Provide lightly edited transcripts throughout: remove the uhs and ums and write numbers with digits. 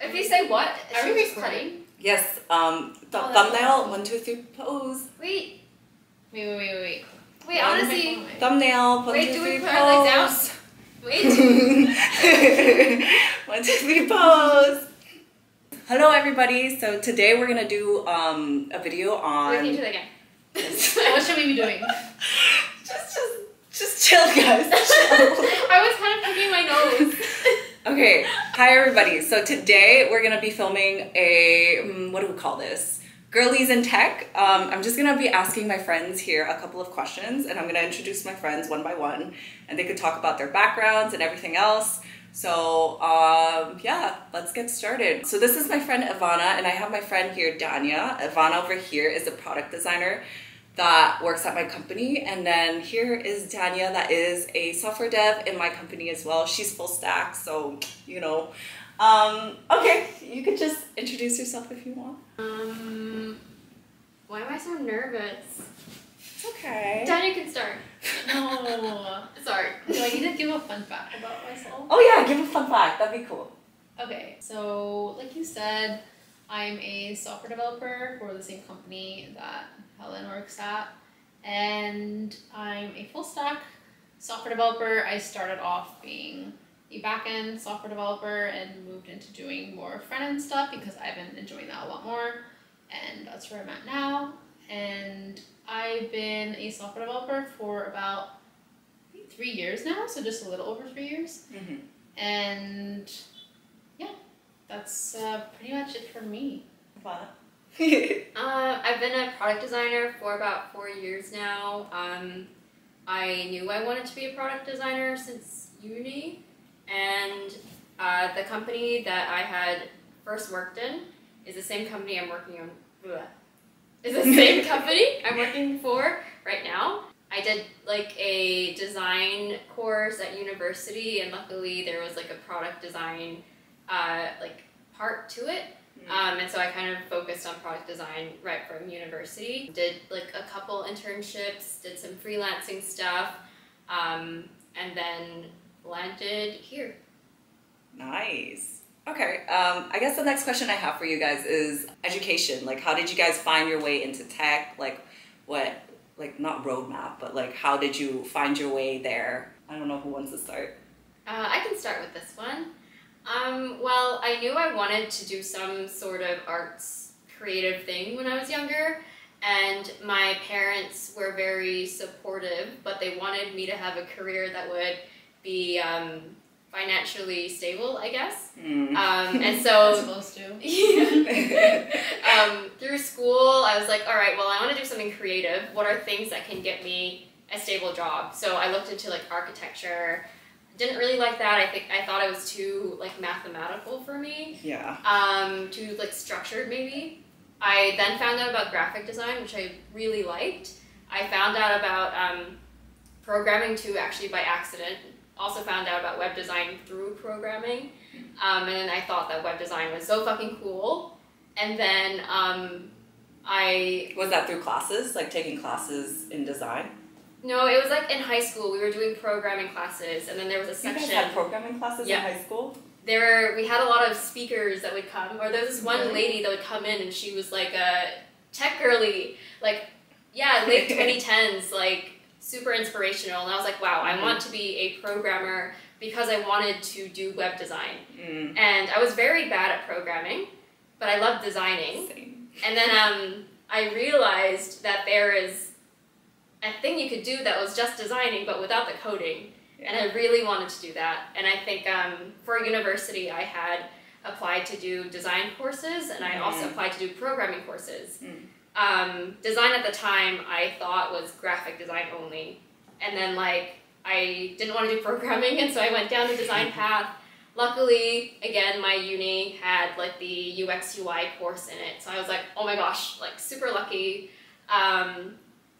If you say what, are we recording? Yes. Thumbnail. 1, 2, 3. Pose. Wait. Wait. Wait, honestly. Thumbnail. 1, 2, 3. Wait, do we put our legs out? Wait. 1, 2, 3. Pose. Hello, everybody. So today we're gonna do a video on. Wait, can you do that again? What should we be doing? Just chill, guys. Chill. I was kind of picking my nose. Okay, hi everybody. So today we're gonna be filming a, what do we call this? Girlies in Tech. I'm just gonna be asking my friends here a couple of questions, and I'm gonna introduce my friends one by one, and they could talk about their backgrounds and everything else. So yeah, let's get started. So this is my friend Ivana, and I have my friend here, Dania. Ivana over here is a product designer that works at my company, and then here is Dania, that is a software dev in my company as well. She's full stack, so you know. Okay, you could just introduce yourself if you want. Why am I so nervous? It's okay. Dania can start. No. Sorry. Do I need to give a fun fact about myself? Oh yeah, give a fun fact. That'd be cool. Okay, so like you said, I'm a software developer for the same company that Helen works at, and I'm a full stack software developer. I started off being a back-end software developer and moved into doing more front-end stuff because I've been enjoying that a lot more, and that's where I'm at now. And I've been a software developer for about 3 years now, so just a little over 3 years. And yeah, that's pretty much it for me. I've been a product designer for about 4 years now. I knew I wanted to be a product designer since uni, and the company that I had first worked in is the same company I'm working on. Is the same company I'm working for right now. I did like a design course at university, and luckily there was like a product design like part to it. And so I kind of focused on product design right from university. Did like a couple internships, did some freelancing stuff, and then landed here. Nice. Okay, I guess the next question I have for you guys is education. Like, how did you guys find your way into tech? Like, what, like not roadmap, but like how did you find your way there? I don't know who wants to start. I can start with this one. Well, I knew I wanted to do some sort of arts creative thing when I was younger, and my parents were very supportive, but they wanted me to have a career that would be financially stable, I guess. And so supposed to. Through school, I was like, all right, well, I want to do something creative. What are things that can get me a stable job? So I looked into like architecture. Didn't really like that. I thought it was too like mathematical for me. Yeah. Too like structured maybe. I then found out about graphic design, which I really liked. I found out about programming too, actually by accident. Also found out about web design through programming. And then I thought that web design was so fucking cool. And then Was that through classes, like taking classes in design? No, it was like in high school. We were doing programming classes, and then there was a section. You guys had programming classes in high school? We had a lot of speakers that would come, or there was this one lady that would come in, and she was like a tech girly, like, yeah, late 2010s, like super inspirational. And I was like, wow, I want to be a programmer because I wanted to do web design. And I was very bad at programming, but I loved designing. Same. And then I realized that there is a thing you could do that was just designing but without the coding, and I really wanted to do that. And I think for university I had applied to do design courses, and I also applied to do programming courses. Design at the time I thought was graphic design only, and then like I didn't want to do programming, and so I went down the design path. Luckily, again, my uni had like the UX UI course in it, so I was like, oh my gosh, like super lucky.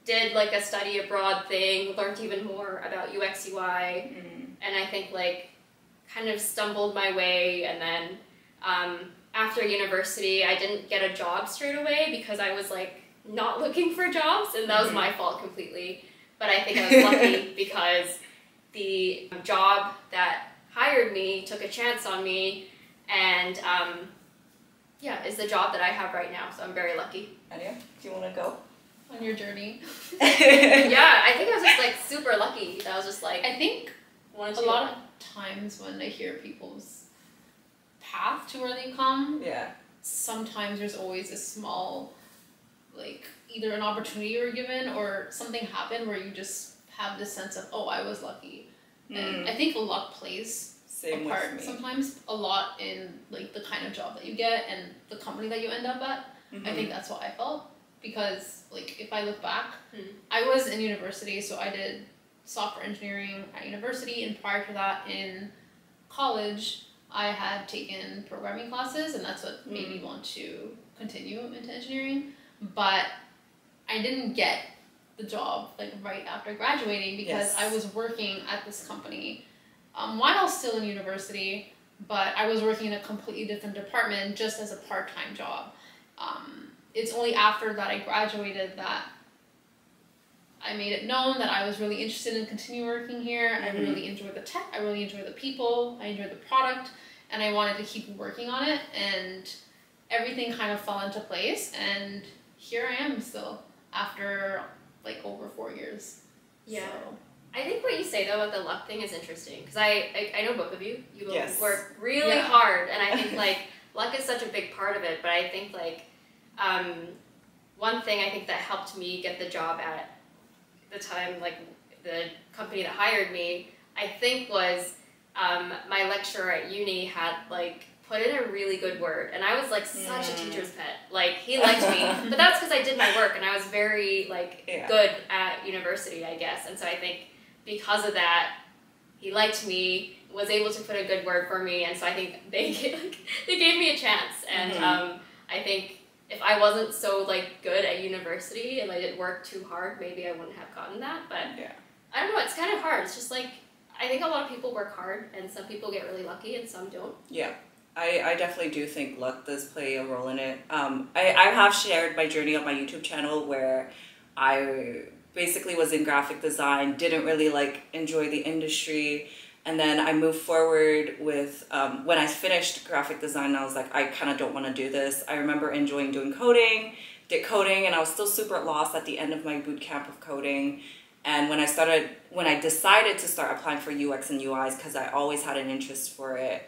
Did like a study abroad thing, learned even more about UX UI, and I think like kind of stumbled my way. And then after university, I didn't get a job straight away because I was like not looking for jobs, and that was my fault completely. But I think I was lucky because the job that hired me took a chance on me and yeah, it's the job that I have right now, so I'm very lucky. Dania, do you want to go? On your journey? Yeah, I think I was just like super lucky. That was just like, I think a a lot of times when I hear people's path to where they come, Yeah. sometimes there's always a small, like, either an opportunity you're given or something happened where you just have this sense of, oh, I was lucky. And I think luck plays Same a part with me. sometimes a lot in like the kind of job that you get and the company that you end up at. I think that's what I felt, because like if I look back, I was in university, so I did software engineering at university, and prior to that in college I had taken programming classes, and that's what made me want to continue into engineering. But I didn't get the job like right after graduating, because I was working at this company while still in university, but I was working in a completely different department just as a part-time job. It's only after that I graduated that I made it known that I was really interested in continuing working here. I really enjoyed the tech, I really enjoyed the people, I enjoyed the product, and I wanted to keep working on it, and everything kind of fell into place, and here I am still after like over 4 years. Yeah. So. I think what you say though about the luck thing is interesting, because I know both of you. You both work really Yeah. hard, and I think like luck is such a big part of it. But I think like one thing I think that helped me get the job at the time, like the company that hired me, I think was my lecturer at uni had like put in a really good word, and I was like such a teacher's pet. Like he liked me, but that's because I did my work and I was very like good at university, I guess. And so I think because of that, he liked me, was able to put a good word for me, and so I think they gave me a chance. And I think if I wasn't so like good at university and I didn't work too hard, maybe I wouldn't have gotten that. But I don't know, it's kind of hard. It's just like I think a lot of people work hard, and some people get really lucky and some don't. Yeah. I definitely do think luck does play a role in it. I have shared my journey on my YouTube channel where I basically was in graphic design, didn't really like enjoy the industry, and then I moved forward with, when I finished graphic design, I was like, I kind of don't want to do this. I remember enjoying doing coding, did coding, and I was still super lost at the end of my boot camp of coding. And when I decided to start applying for UX and UIs, because I always had an interest for it,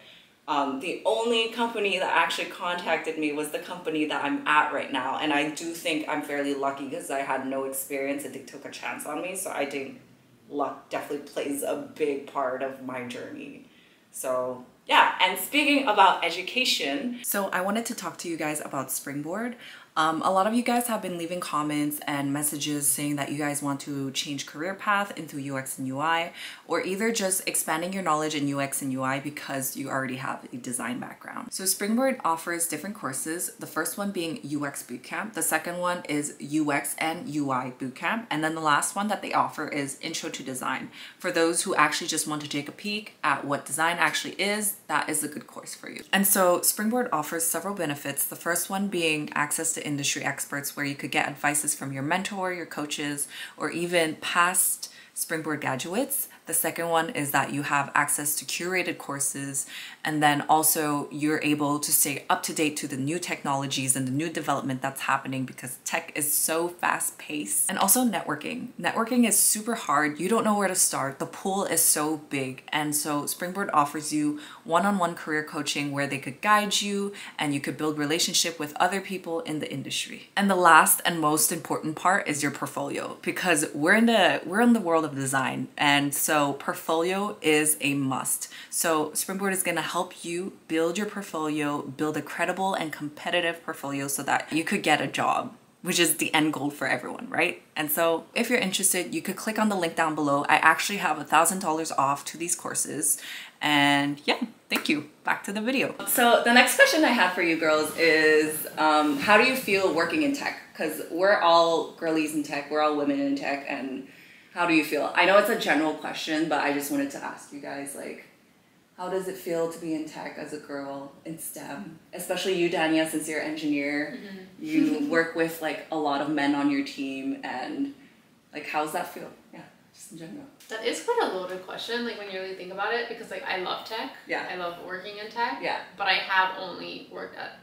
the only company that actually contacted me was the company that I'm at right now. And I do think I'm fairly lucky because I had no experience and they took a chance on me. So I think luck definitely plays a big part of my journey. So yeah, and speaking about education, so I wanted to talk to you guys about Springboard. A lot of you guys have been leaving comments and messages saying that you guys want to change career path into UX and UI, or either just expanding your knowledge in UX and UI because you already have a design background. So Springboard offers different courses, the first one being UX Bootcamp, the second one is UX and UI Bootcamp, and then the last one that they offer is Intro to Design. For those who actually just want to take a peek at what design actually is, that is a good course for you. And so Springboard offers several benefits, the first one being access to industry experts where you could get advices from your mentor, your coaches, or even past Springboard graduates. The second one is that you have access to curated courses, and then also you're able to stay up to date to the new technologies and the new development that's happening because tech is so fast paced. And also networking. Networking is super hard. You don't know where to start. The pool is so big. And so Springboard offers you one-on-one career coaching where they could guide you and you could build relationship with other people in the industry. And the last and most important part is your portfolio, because we're in the world of design, and so portfolio is a must. So Springboard is going to help you build your portfolio, build a credible and competitive portfolio so that you could get a job, which is the end goal for everyone, right? And so if you're interested, you could click on the link down below. I actually have $1,000 off to these courses. And yeah, thank you. Back to the video. So the next question I have for you girls is, how do you feel working in tech? Because we're all girlies in tech, we're all women in tech, and how do you feel? I know it's a general question, but I just wanted to ask you guys, like, how does it feel to be in tech as a girl in STEM? Especially you, Dania, since you're an engineer. You work with like a lot of men on your team, and like, how's that feel? Yeah. Just in general. That is quite a loaded question, like when you really think about it, because like I love tech. Yeah. I love working in tech. Yeah. But I have only worked at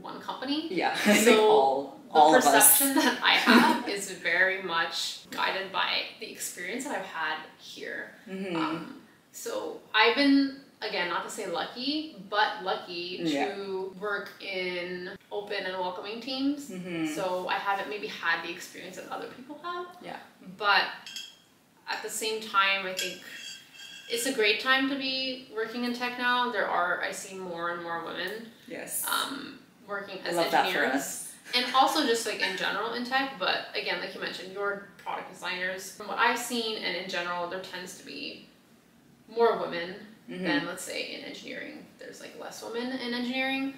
one company. Yeah. So all the of us. perception that I have is very much guided by the experience that I've had here. So I've been, again, not to say lucky, but lucky to work in open and welcoming teams. So I haven't maybe had the experience that other people have. Yeah. But at the same time, I think it's a great time to be working in tech now. I see more and more women Yes. working as I love that engineers. for us. And also just like in general in tech, but again, like you mentioned, you're product designers. From what I've seen and in general, there tends to be more women than, let's say, in engineering. There's like less women in engineering.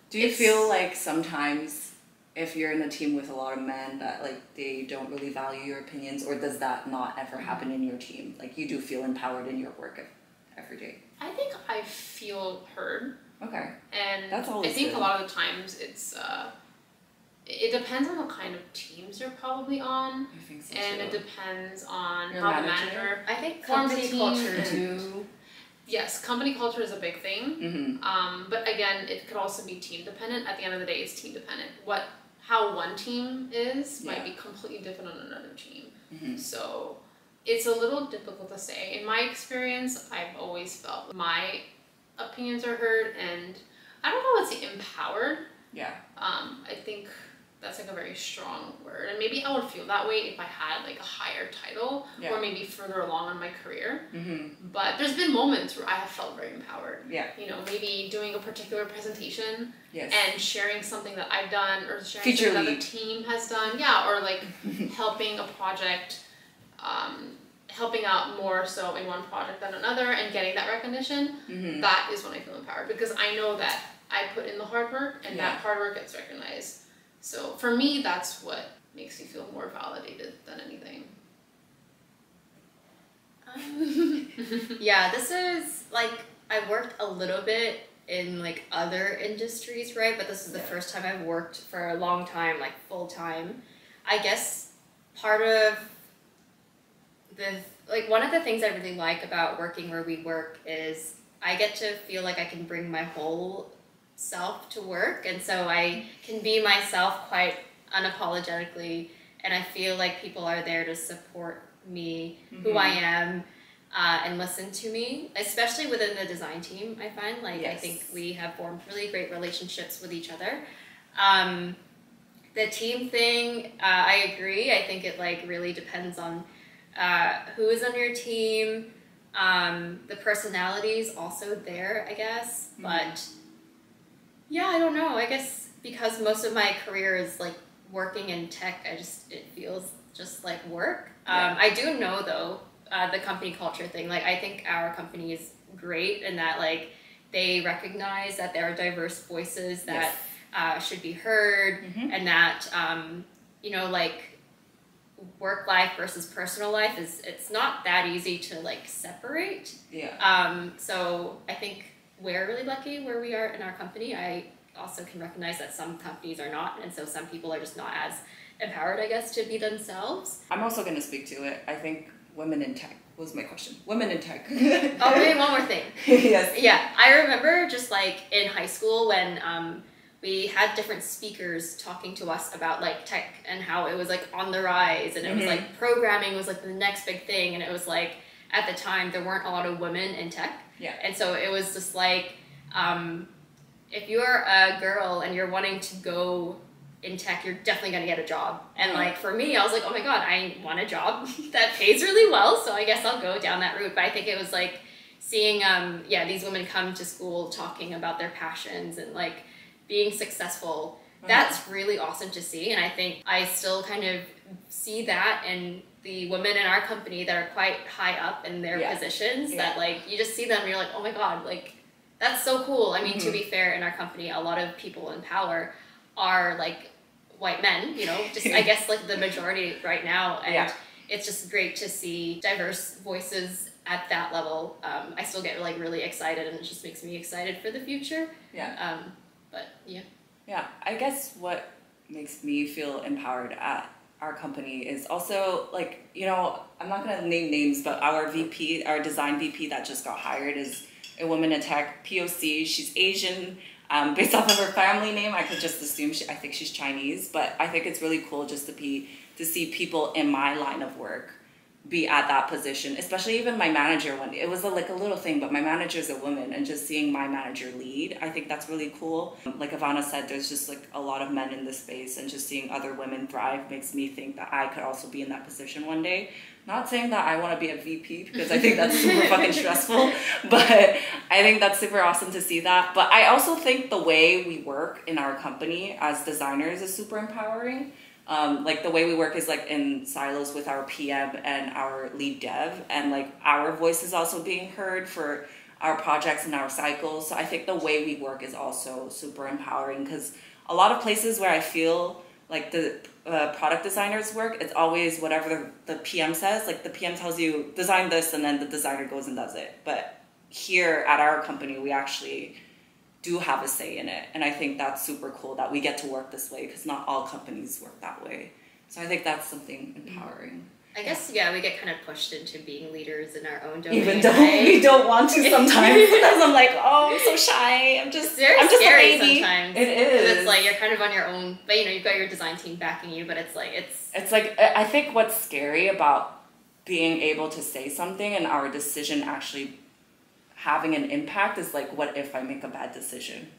Do you feel like sometimes if you're in a team with a lot of men that like they don't really value your opinions, or does that not ever happen in your team? Like you do feel empowered in your work every day? I think I feel heard. Okay. And that's always I think good. a lot of the times it depends on what kind of teams you're probably on. I think so and too. it depends on Your how manager? the manager I think forms company a team. culture too. Yes, company culture is a big thing. But again, it could also be team dependent. At the end of the day, it's team dependent. How one team is might be completely different on another team. So it's a little difficult to say. In my experience, I've always felt my opinions are heard, and I don't know what's empowered. Yeah. I think that's like a very strong word, and maybe I would feel that way if I had like a higher title or maybe further along in my career. But there's been moments where I have felt very empowered. Yeah. You know, maybe doing a particular presentation Yes. and sharing something that I've done, or sharing Feature something that lead. the team has done. Yeah, or like helping a project, helping out more so in one project than another, and getting that recognition. That is when I feel empowered, because I know that I put in the hard work, and that hard work gets recognized. So for me, that's what makes me feel more validated than anything. Yeah, this is like, I worked a little bit in like other industries, right? But this is the first time I've worked for a long time, like full time. I guess part of one of the things I really like about working where we work is I get to feel like I can bring my whole self to work, and so I can be myself quite unapologetically, and I feel like people are there to support me, who I am, and listen to me, especially within the design team. I find I think we have formed really great relationships with each other. The team thing, I agree. I think it like really depends on who is on your team. The personality is also there, I guess, but yeah, I don't know. I guess because most of my career is like working in tech, it feels just like work. I do know though, the company culture thing, like I think our company is great in that like they recognize that there are diverse voices that should be heard, and that you know, like work life versus personal life it's not that easy to like separate. So I think we're really lucky where we are in our company. I also can recognize that some companies are not, and so some people are just not as empowered, I guess, to be themselves. I'm also going to speak to it. I think women in tech was my question. Women in tech. Oh, wait, one more thing. Yes. Yeah, I remember just like in high school when we had different speakers talking to us about like tech and how it was like on the rise, and it was like programming was like the next big thing, and it was like at the time there weren't a lot of women in tech. And so it was just like, if you're a girl and you're wanting to go in tech, you're definitely going to get a job. And like for me, I was like, oh my god, I want a job that pays really well, so I guess I'll go down that route. But I think it was like seeing these women come to school talking about their passions and like being successful. That's really awesome to see, and I think I still kind of see that in the women in our company that are quite high up in their positions, that like you just see them and you're like, oh my god, like that's so cool. I mean, to be fair, in our company a lot of people in power are like white men, you know, just I guess like the majority right now, and it's just great to see diverse voices at that level. I still get like really excited, and it just makes me excited for the future. But I guess what makes me feel empowered at our company is also like, you know, I'm not gonna name names, but our VP, our design VP that just got hired is a woman in tech, POC. She's Asian. Based off of her family name, I could just assume I think she's Chinese. But I think it's really cool just to see people in my line of work be at that position, especially even my manager. When it was like a little thing, but my manager is a woman, and just seeing my manager lead, I think that's really cool. Like Ivana said, there's just like a lot of men in this space, and just seeing other women thrive makes me think that I could also be in that position one day. Not saying that I want to be a VP, because I think that's super fucking stressful, but I think that's super awesome to see that. But I also think the way we work in our company as designers is super empowering. Like the way we work is like in silos with our PM and our lead dev, and like our voice is also being heard for our projects and our cycles. So I think the way we work is also super empowering, because a lot of places where I feel like the product designers work, it's always whatever the PM says. Like the PM tells you design this, and then the designer goes and does it. But here at our company, we actually do have a say in it, and I think that's super cool that we get to work this way, because not all companies work that way. So I think that's something empowering. I guess, yeah, we get kind of pushed into being leaders in our own domain. Even though we don't want to sometimes. Sometimes I'm like, oh, I'm so shy. I'm just scary a baby. Sometimes. It is. It's like you're kind of on your own, but you know, you've got your design team backing you, but it's like, It's like, I think what's scary about being able to say something and our decision actually having an impact is like, what if I make a bad decision?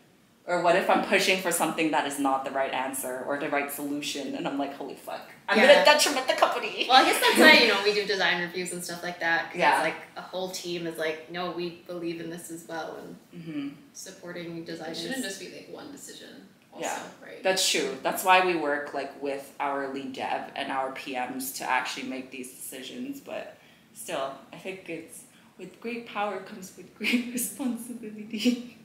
Or what if I'm pushing for something that is not the right answer or the right solution, and I'm like, holy fuck, I'm gonna detriment the company. Well, I guess that's why, you know, we do design reviews and stuff like that. Cause Yeah. it's like a whole team is like, no, we believe in this as well, and supporting designers. It shouldn't just be like one decision. Also, Yeah, right? that's true. That's why we work like with our lead dev and our PMs to actually make these decisions. But still, I think it's with great power comes with great responsibility.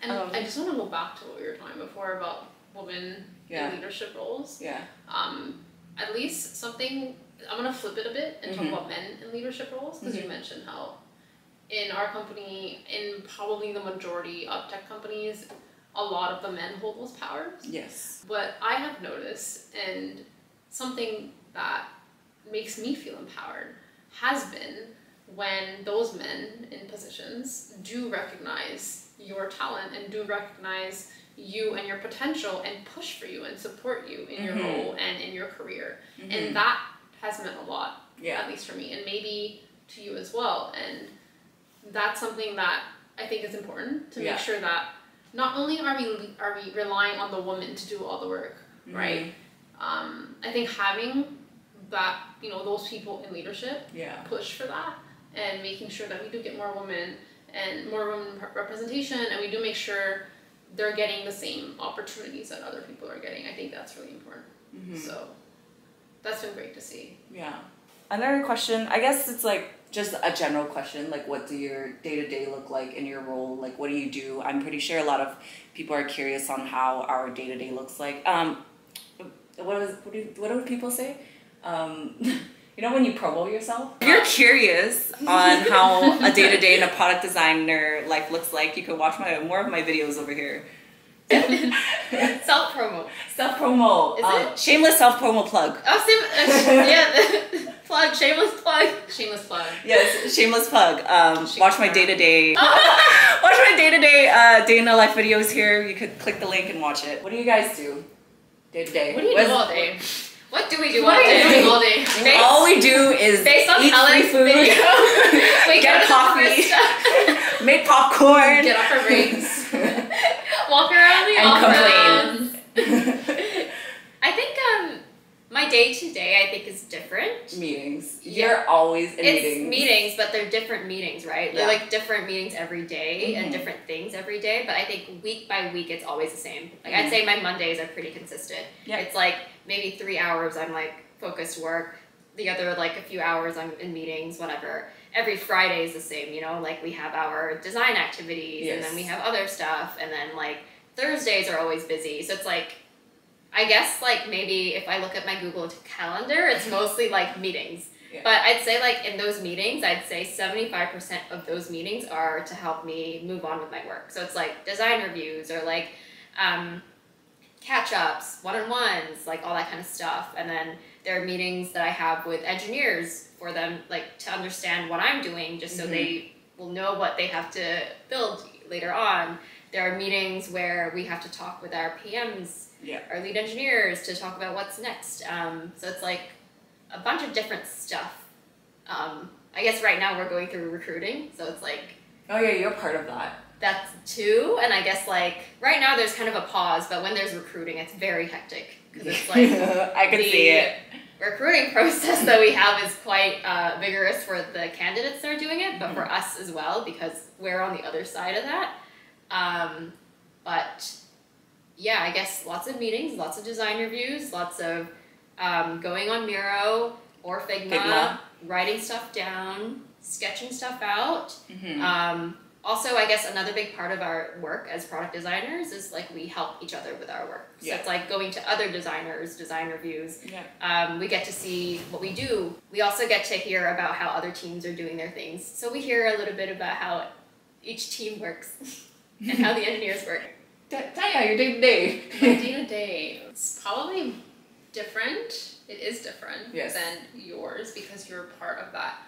And I just want to go back to what we were talking before about women in leadership roles. Yeah. At least something, I'm going to flip it a bit and talk about men in leadership roles, because you mentioned how in our company, in probably the majority of tech companies, a lot of the men hold those powers. Yes. But I have noticed, and something that makes me feel empowered has been when those men in positions do recognize your talent and do recognize you and your potential and push for you and support you in your role and in your career. And that has meant a lot, at least for me, and maybe to you as well. And that's something that I think is important to make sure that not only are we relying on the woman to do all the work, right? I think having that, you know, those people in leadership push for that, and making sure that we do get more women and more women representation, and we do make sure they're getting the same opportunities that other people are getting. I think that's really important. So that's been great to see. Yeah. Another question, I guess it's like just a general question, like what do your day-to-day look like in your role? Like what do you do? I'm pretty sure a lot of people are curious on how our day-to-day looks like. What do people say? You know when you promo yourself? If you're curious on how a day-to-day in a product designer life looks like, you can watch more of my videos over here. Self-promo. Self-promo. Is it? Shameless self-promo plug. Oh, plug, shameless plug. Shameless plug. Yes, shameless plug. Watch my day-to-day. Watch my day-to-day day in the life videos here. You could click the link and watch it. What do you guys do day-to-day? What do you do all day? What do we do all day? All day. All we do is based on eat Helen's free food, we get coffee, make popcorn, get off our breaks, walk around the and complain. I think my day-to-day I think is different. Meetings. You're always in meetings. It's meetings, but they're different meetings, right? They're like different meetings every day and different things every day. But I think week by week it's always the same. Like I'd say my Mondays are pretty consistent. Yeah. It's like maybe 3 hours I'm like focused work. The other like a few hours I'm in meetings, whatever. Every Friday is the same, you know, like we have our design activities and then we have other stuff, and then like Thursdays are always busy. So it's like, I guess like maybe if I look at my Google Calendar, it's mostly like meetings. Yeah. But I'd say like in those meetings, I'd say 75% of those meetings are to help me move on with my work. So it's like design reviews or like catch-ups, one-on-ones, like all that kind of stuff. And then there are meetings that I have with engineers for them, like to understand what I'm doing, just so they will know what they have to build later on. There are meetings where we have to talk with our PMs, our lead engineers, to talk about what's next. So it's like a bunch of different stuff. I guess right now we're going through recruiting, so it's like... Oh yeah, you're part of that. That's two, and I guess like right now there's kind of a pause, but when there's recruiting, it's very hectic because it's like I can see it. Recruiting process that we have is quite vigorous for the candidates that are doing it, but for us as well because we're on the other side of that. But yeah, I guess lots of meetings, lots of design reviews, lots of going on Miro or Figma, writing stuff down, sketching stuff out. Also, I guess another big part of our work as product designers is like we help each other with our work. So it's like going to other designers, design reviews. We get to see what we do. We also get to hear about how other teams are doing their things. So we hear a little bit about how each team works and how the engineers work. Dania, your day-to-day. My day-to-day, it's probably different. It is different than yours because you're part of that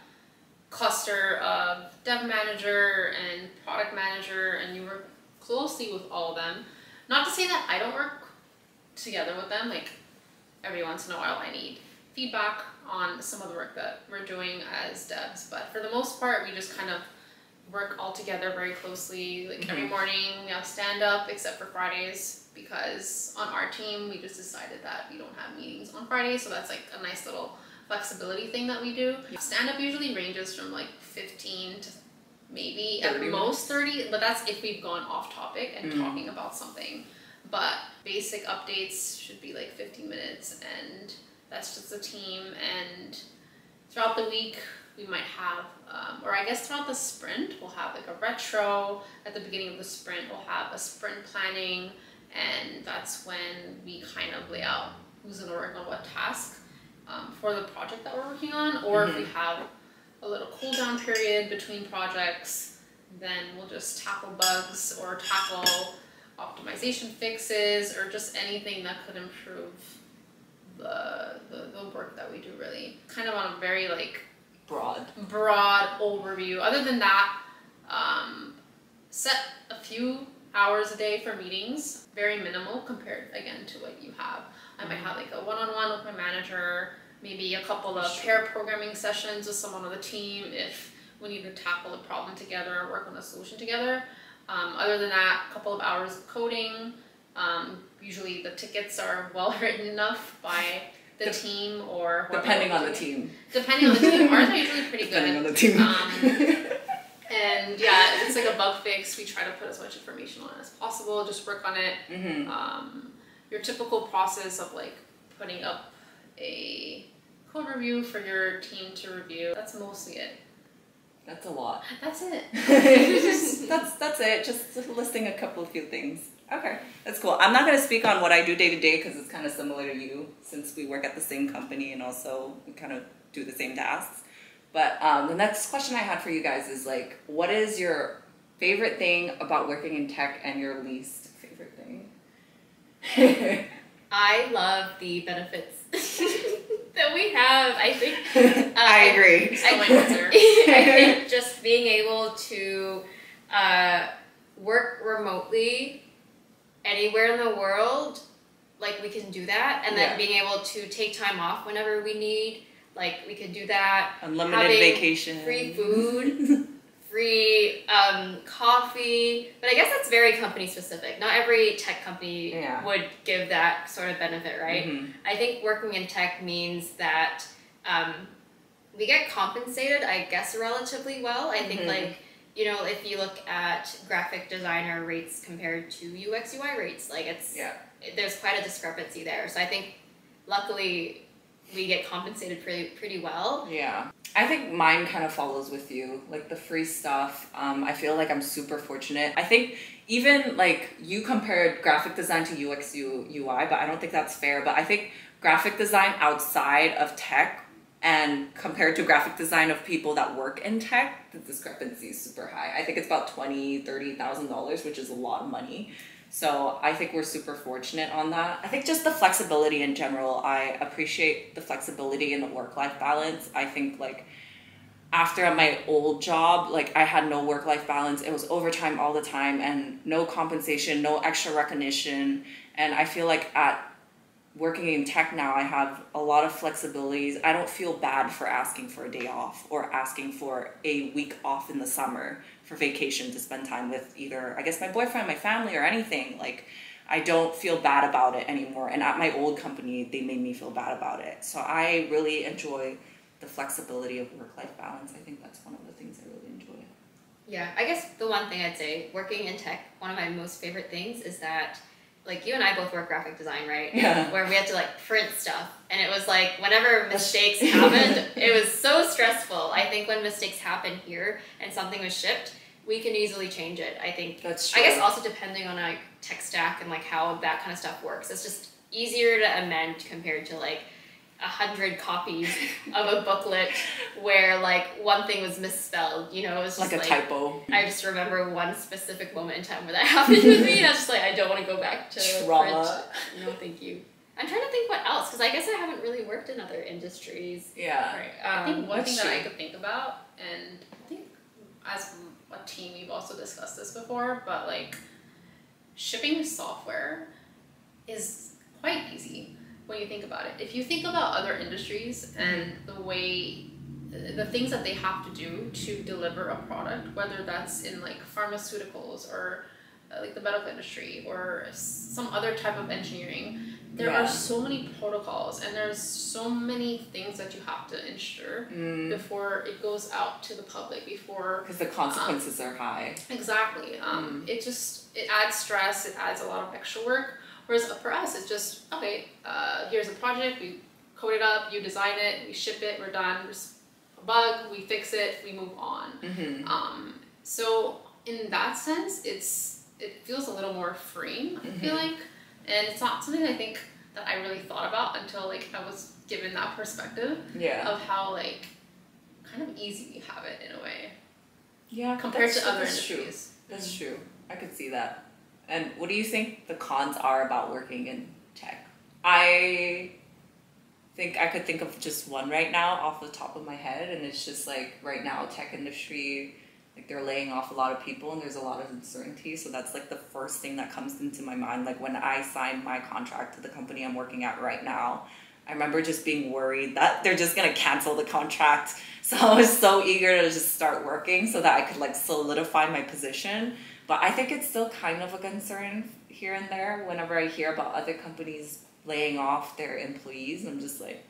cluster of dev manager and product manager, and you work closely with all of them. Not to say that I don't work together with them, like every once in a while I need feedback on some of the work that we're doing as devs, but for the most part we just kind of work all together very closely. Like every morning we have stand up except for Fridays because on our team we just decided that we don't have meetings on Fridays, so that's like a nice little flexibility thing that we do. Stand-up usually ranges from like 15 to maybe at most 30, but that's if we've gone off topic and talking about something. But basic updates should be like 15 minutes, and that's just the team. And throughout the week we might have, or I guess throughout the sprint, we'll have like a retro. At the beginning of the sprint, we'll have a sprint planning, and that's when we kind of lay out who's gonna work on what task for the project that we're working on, or if we have a little cool down period between projects, then we'll just tackle bugs or tackle optimization fixes or just anything that could improve the work that we do, really. Kind of on a very like broad overview. Other than that, set a few hours a day for meetings, very minimal compared again to what you have. I might have like a one-on-one with my manager, maybe a couple of pair programming sessions with someone on the team if we need to tackle a problem together or work on a solution together. Other than that, a couple of hours of coding. Usually the tickets are well written enough by the team or depending on the team. Depending on the team. Ours are usually pretty good. Depending on the team. And yeah, if it's like a bug fix, we try to put as much information on it as possible, just work on it. Your typical process of like putting up a code review for your team to review. That's mostly it. That's a lot. That's it. that's it. Just listing a couple of few things. Okay, that's cool. I'm not going to speak on what I do day to day because it's kind of similar to you since we work at the same company and also we kind of do the same tasks. But the next question I had for you guys is like, what is your favorite thing about working in tech and your least favorite thing? I love the benefits that we have. I think I agree. I think just being able to work remotely anywhere in the world, like we can do that, and then being able to take time off whenever we need, like we could do that. Unlimited vacation, free food. Free coffee, but I guess that's very company specific. Not every tech company would give that sort of benefit, right? I think working in tech means that we get compensated, I guess, relatively well. I think like, you know, if you look at graphic designer rates compared to UX UI rates, like it's there's quite a discrepancy there. So I think luckily we get compensated pretty well. Yeah. I think mine kind of follows with you, like the free stuff. I feel like I'm super fortunate. I think even like you compared graphic design to UX UI, but I don't think that's fair. But I think graphic design outside of tech and compared to graphic design of people that work in tech, the discrepancy is super high. I think it's about $20,000, $30,000, which is a lot of money. So I think we're super fortunate on that. I think just the flexibility in general, I appreciate the flexibility in the work-life balance. I think like after my old job, like I had no work-life balance. It was overtime all the time and no compensation, no extra recognition. And I feel like at working in tech now, I have a lot of flexibilities. I don't feel bad for asking for a day off or asking for a week off in the summer for vacation to spend time with either, I guess, my boyfriend, my family, or anything. Like, I don't feel bad about it anymore. And at my old company, they made me feel bad about it. So I really enjoy the flexibility of work-life balance. I think that's one of the things I really enjoy. Yeah, I guess the one thing I'd say, working in tech, one of my most favorite things is that, like, you and I both work graphic design, right? Yeah. Where we had to, like, print stuff. And it was, like, whenever mistakes happened, it was so stressful. I think when mistakes happen here and something was shipped, we can easily change it, I think. That's true. I guess also depending on, like, tech stack and, like, how that kind of stuff works. It's just easier to amend compared to, like, 100 copies of a booklet where like one thing was misspelled, you know, it was just like a typo. I just remember one specific moment in time where that happened with me and I was just like, I don't want to go back to trauma. Print. No, thank you. I'm trying to think what else, because I guess I haven't really worked in other industries. Yeah. Right. I think one thing that I could think about, and I think as a team we've also discussed this before, but like shipping software is quite easy when you think about it. If you think about other industries and the way, the things that they have to do to deliver a product, whether that's in like pharmaceuticals or like the medical industry or some other type of engineering, there are so many protocols and there's so many things that you have to ensure before it goes out to the public, before... Because the consequences are high. Exactly. It adds stress, it adds a lot of extra work. Whereas for us, it's just, okay, here's a project, we code it up, you design it, we ship it, we're done, there's a bug, we fix it, we move on. So in that sense, it feels a little more freeing, I feel like. And it's not something I think that I really thought about until like I was given that perspective of how like kind of easy we have it in a way. Yeah, compared to other industries. That's true. I could see that. And what do you think the cons are about working in tech? I think I could think of just one right now off the top of my head, and it's just like right now tech industry, like they're laying off a lot of people and there's a lot of uncertainty. So that's like the first thing that comes into my mind. Like when I signed my contract to the company I'm working at right now, I remember just being worried that they're just gonna cancel the contract. So I was so eager to just start working so that I could like solidify my position. But I think it's still kind of a concern here and there whenever I hear about other companies laying off their employees. I'm just like,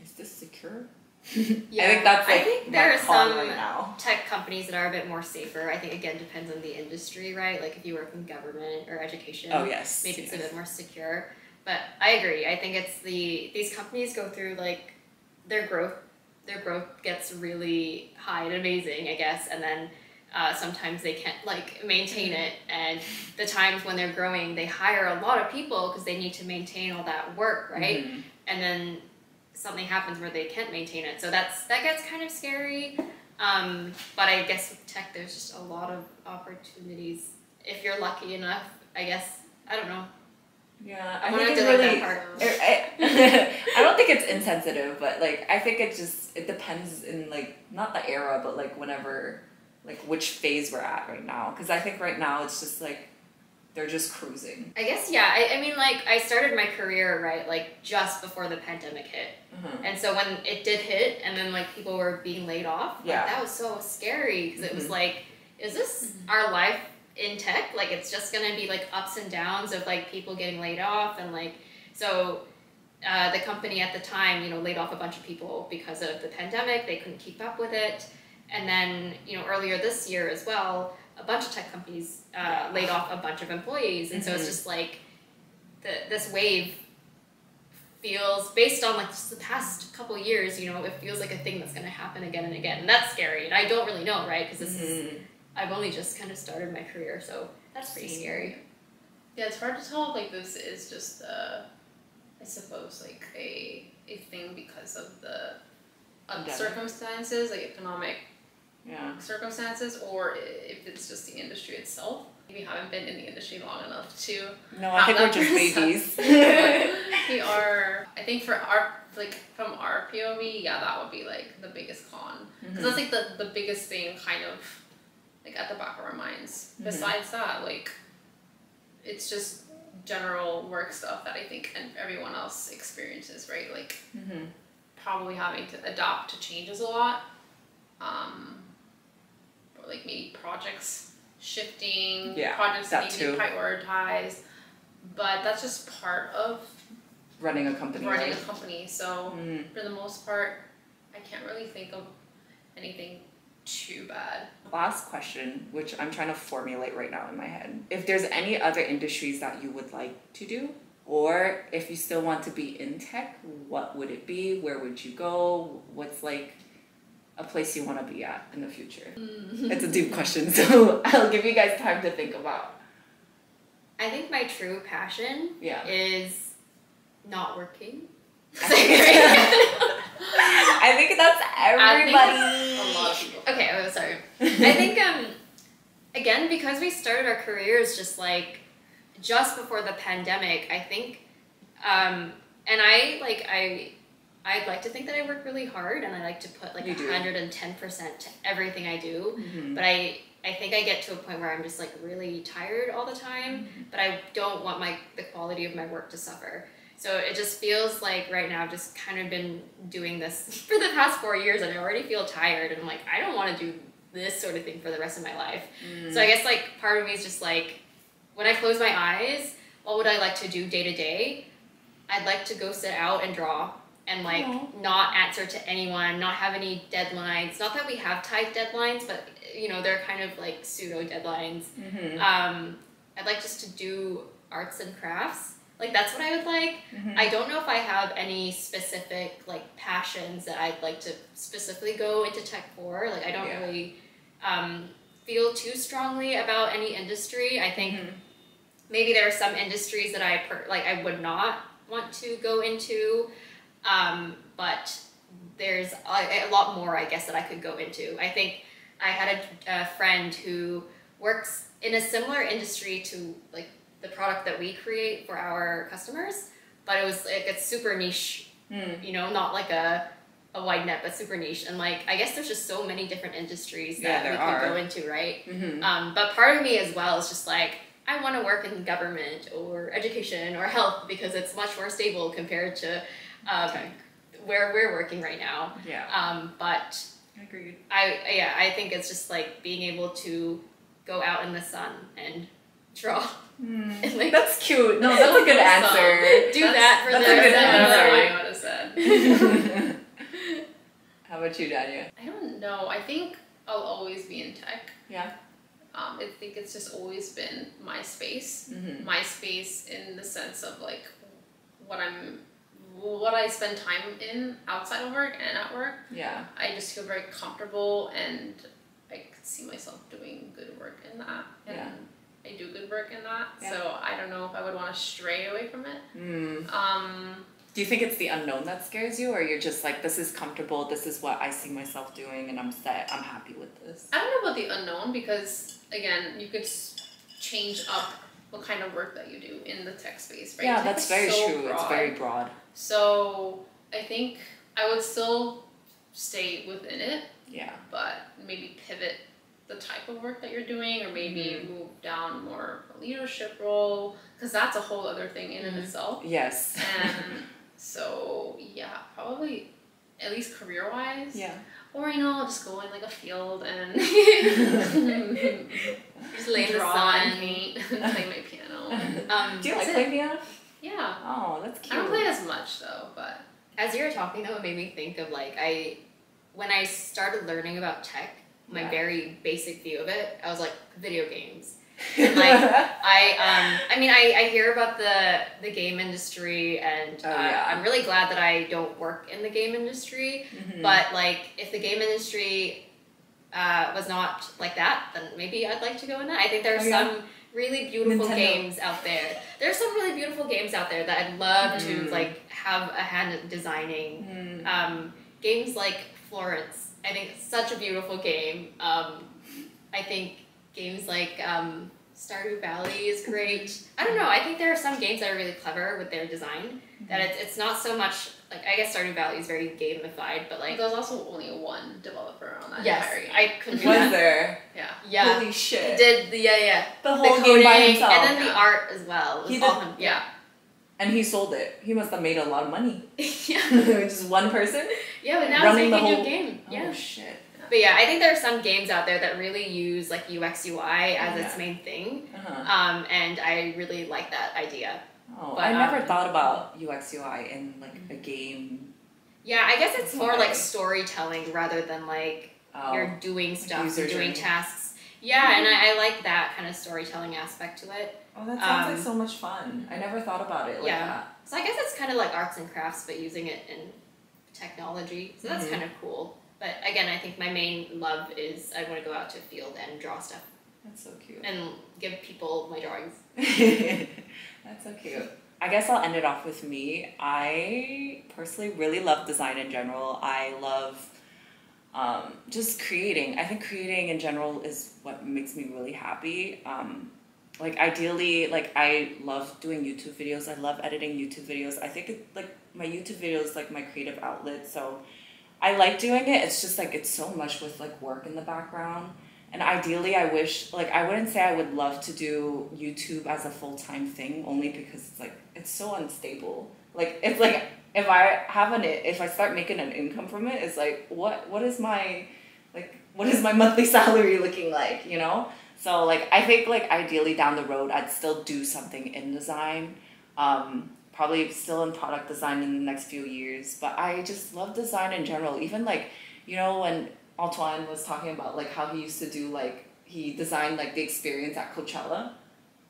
is this secure? Yeah, I think there are some tech companies that are a bit more safer. I think, again, depends on the industry, right? Like if you work in government or education, maybe it's a bit more secure. But I agree. I think it's these companies go through like their growth gets really high and amazing, I guess, and then sometimes they can't like maintain it, and the times when they're growing they hire a lot of people because they need to maintain all that work, right? And then something happens where they can't maintain it, so that gets kind of scary. But I guess with tech there's just a lot of opportunities if you're lucky enough, I guess. I don't know. Yeah, I think it's really, I don't think it's insensitive, but like I think it depends in like not the era, but like whenever, like which phase we're at right now. Because I think right now it's just like they're just cruising. I guess, yeah. I mean, like I started my career right like just before the pandemic hit, and so when it did hit, and then like people were being laid off, like, that was so scary because it was like, is this our life in tech? Like it's just gonna be like ups and downs of like people getting laid off, and like so the company at the time, you know, laid off a bunch of people because of the pandemic. They couldn't keep up with it. And then, you know, earlier this year as well, a bunch of tech companies laid off a bunch of employees. And so it's just like this wave feels, based on like just the past couple of years, you know, it feels like a thing that's going to happen again and again. And that's scary. And I don't really know, right? Because I've only just kind of started my career. So that's pretty scary. Yeah, it's hard to tell if like this is just, I suppose, like a thing because of the circumstances, like economic circumstances, or if it's just the industry itself. we haven't been in the industry long enough to. No, I think we're just babies. We are. I think for our from our POV, yeah, that would be like the biggest con because that's like the biggest thing, kind of like at the back of our minds. Besides that, like it's just general work stuff that I think everyone else experiences, right? Like probably having to adapt to changes a lot, or like maybe projects shifting, projects that need to be prioritized, but that's just part of running a company. Running a company. So for the most part, I can't really think of anything too bad. Last question, which I'm trying to formulate right now in my head. If there's any other industries that you would like to do, or if you still want to be in tech, what would it be? Where would you go? What's like a place you want to be at in the future? It's a deep question, so I'll give you guys time to think about. I think my true passion is not working. I think that's everybody. A lot of people. Okay, I'm sorry. I think again, because we started our careers just before the pandemic, I think and I'd like to think that I work really hard and I like to put like 110% to everything I do. But I think I get to a point where I'm just like really tired all the time, but I don't want the quality of my work to suffer. So it just feels like right now I've just kind of been doing this for the past 4 years and I already feel tired and I'm like, I don't want to do this sort of thing for the rest of my life. So I guess like part of me is just like, when I close my eyes, what would I like to do day to day? I'd like to go sit out and draw and like not answer to anyone, not have any deadlines. Not that we have tight deadlines, but you know, they're kind of like pseudo deadlines. I'd like just to do arts and crafts. Like that's what I would like. I don't know if I have any specific like passions that I'd like to specifically go into tech for. Like I don't really feel too strongly about any industry. I think maybe there are some industries that I would not want to go into, but there's a lot more I guess that I could go into. I think I had a friend who works in a similar industry to like the product that we create for our customers, but it was like it's super niche, you know, not like a wide net, but super niche. And like, I guess there's just so many different industries that we could go into, right? But part of me as well is just like, I want to work in government or education or health because it's much more stable compared to where we're working right now. But agreed. I think it's just like being able to go out in the sun and draw. And like, that's cute. No, that's a good answer. That for the rest of my life. What I would have said. How about you, Dania? I don't know. I think I'll always be in tech. Yeah. I think it's just always been my space. My space in the sense of like what I spend time in outside of work and at work. Yeah. I just feel very comfortable and I could see myself doing good work in that. And I do good work in that. So I don't know if I would want to stray away from it. Do you think it's the unknown that scares you, or you're just like, this is comfortable, this is what I see myself doing, and I'm set, I'm happy with this? I don't know about the unknown because, again, you could change up what kind of work that you do in the tech space, right? Yeah, tech that's very true. Broad. It's very broad. So I think I would still stay within it. Yeah. But maybe pivot the type of work that you're doing, or maybe move down more a leadership role, because that's a whole other thing in and itself. Yes. And so yeah, probably at least career-wise. Yeah. Or I'll just go in like a field and just lay in the draw sun and paint and play my piano. Do you like playing piano? Yeah. Oh, that's cute. I don't play as much though, but as you were talking though, it made me think of like when I started learning about tech, my very basic view of it, I was like, video games. And like I hear about the game industry, and I'm really glad that I don't work in the game industry. But like, if the game industry was not like that, then maybe I'd like to go in that. I think there's some really beautiful games out there. There's some really beautiful games out there that I'd love to like have a hand in designing. Games like Florence, I think it's such a beautiful game. I think games like Stardew Valley is great. I don't know. I think there are some games that are really clever with their design. That it's not so much like, I guess Stardew Valley is very gamified, but like there's also only one developer on that. Yes, entire game. I couldn't. Was there? Yeah. Holy shit. He did the whole the game by coding, himself. and then the art as well. He all did- him. Yeah. And he sold it. He must have made a lot of money. Yeah. Just one person Yeah, but now running he's the making a whole new game. Yeah. Oh shit. But yeah, I think there are some games out there that really use like UX UI as its main thing. Uh-huh. And I really like that idea. Oh, But, I never thought about UX UI in like a game. Yeah, I guess it's more Okay. like storytelling rather than like you're doing stuff, user doing journey. tasks. Yeah, and I like that kind of storytelling aspect to it. Oh, that sounds like so much fun. I never thought about it like that. So I guess it's kind of like arts and crafts, but using it in technology. So that's kind of cool. But again, I think my main love is I want to go out to a field and draw stuff That's so cute. and give people my drawings. That's so cute. I guess I'll end it off with me. I personally really love design in general. I love just creating. I think creating in general is what makes me really happy. Like ideally, like I love doing YouTube videos. I love editing YouTube videos. I think like my YouTube videos is like my creative outlet. So I like doing it. It's just like it's so much with like work in the background. And ideally, I wish, like, I wouldn't say I would love to do YouTube as a full-time thing, only because it's like, it's so unstable. Like, it's like, if I start making an income from it, it's like, what is my monthly salary looking like, you know? So, like, I think, like, ideally down the road, I'd still do something in design, probably still in product design in the next few years, but I just love design in general. Even, like, you know, when Tran was talking about like how he used to do like he designed like the experience at Coachella.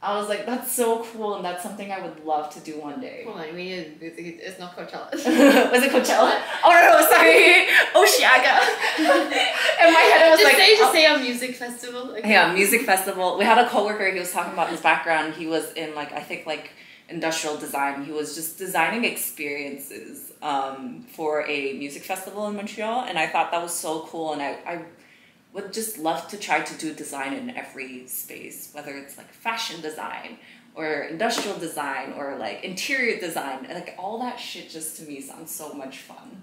I was like, that's so cool, and that's something I would love to do one day. Hold on, it's not Coachella. Was it Coachella? Oh no, sorry, Oshiaga. In my head, I was just say a music festival. Like, yeah, music festival. We had a coworker. He was talking about his background. He was in like I think like industrial design. He was just designing experiences for a music festival in Montreal, and I thought that was so cool, and I would just love to try to do design in every space, whether it's like fashion design or industrial design or like interior design. Like all that shit just to me sounds so much fun.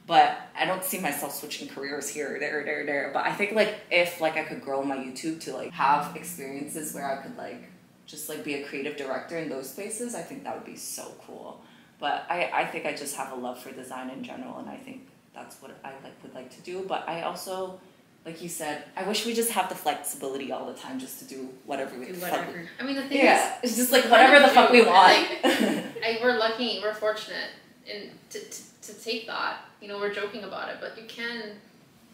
But I don't see myself switching careers here, there. But I think like if like I could grow my YouTube to like have experiences where I could like just like be a creative director in those spaces, I think that would be so cool. But I think I just have a love for design in general, and I think that's what I would like to do. But I also, like you said, I wish we just have the flexibility all the time just to do whatever we want. I mean, the thing is, it's just like whatever the fuck we want. Like, we're lucky, we're fortunate to take that. You know, we're joking about it, but you can